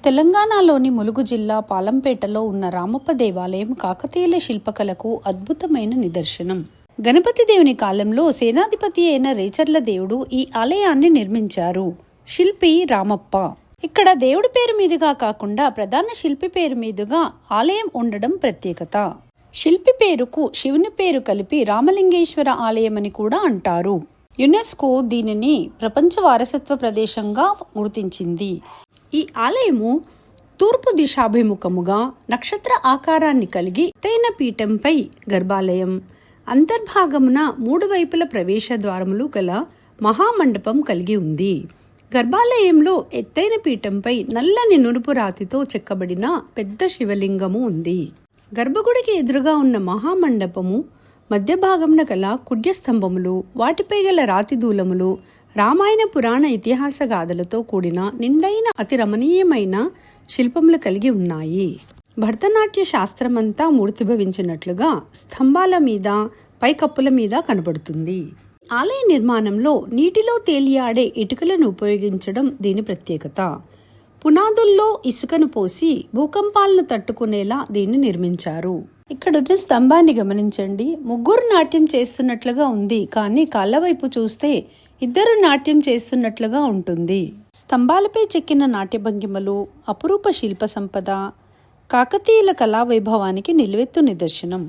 తెలంగాణలోని ములుగు జిల్లా పాలంపేటలో ఉన్న రామప్ప దేవాలయం కాకతీయుల శిల్పకళకు అద్భుతమైన నిదర్శనం. గణపతి దేవుని కాలంలో సేనాధిపతి అయిన రేచర్ల దేవుడు ఈ ఆలయాన్ని నిర్మించారు. శిల్పి రామప్ప. ఇక్కడ దేవుడి పేరు మీదుగా కాకుండా ప్రధాన శిల్పి పేరు మీదుగా ఆలయం ఉండడం ప్రత్యేకత. శిల్పి పేరుకు శివుని పేరు కలిపి రామలింగేశ్వర ఆలయమని కూడా అంటారు. యునెస్కో దీనిని ప్రపంచ వారసత్వ ప్రదేశంగా గుర్తించింది. ఈ ఆలయము తూర్పు దిశాభిముఖముగా నక్షత్ర ఆకారాన్ని కలిగి ఎత్తైన పీఠంపై గర్భాలయం, అంతర్భాగమున 3 వైపుల ప్రవేశ ద్వారములు గల మహామండపం కలిగి ఉంది. గర్భాలయంలో ఎత్తైన పీఠంపై నల్లని నునుపు రాతితో చెక్కబడిన పెద్ద శివలింగము ఉంది. గర్భగుడికి ఎదురుగా ఉన్న మహామండపము మధ్య భాగమున గల కుడ్యస్తంభములు, వాటిపై గల రాతి దూలములు రామాయణ పురాణ ఇతిహాస గాథలతో కూడిన నిండైన అతి రమణీయమైన శిల్పములు కలిగి ఉన్నాయి. భరతనాట్య శాస్త్రమంతా మూర్తిభవించినట్లుగా స్తంభాల మీద, పైకప్పుల మీద కనబడుతుంది. ఆలయ నిర్మాణంలో నీటిలో తేలియాడే ఇటుకలను ఉపయోగించడం దీని ప్రత్యేకత. పునాదుల్లో ఇసుకను పోసి భూకంపాలను తట్టుకునేలా దీన్ని నిర్మించారు. ఇక్కడున్న స్తంభాన్ని గమనించండి. 3 నాట్యం చేస్తున్నట్లుగా ఉంది, కానీ కాళ్ళ వైపు చూస్తే 2 నాట్యం చేస్తున్నట్లుగా ఉంటుంది. స్తంభాలపై చెక్కిన నాట్య భంగిమలు, అపురూప శిల్ప సంపద కాకతీయుల కళా వైభవానికి నిలువెత్తు నిదర్శనం.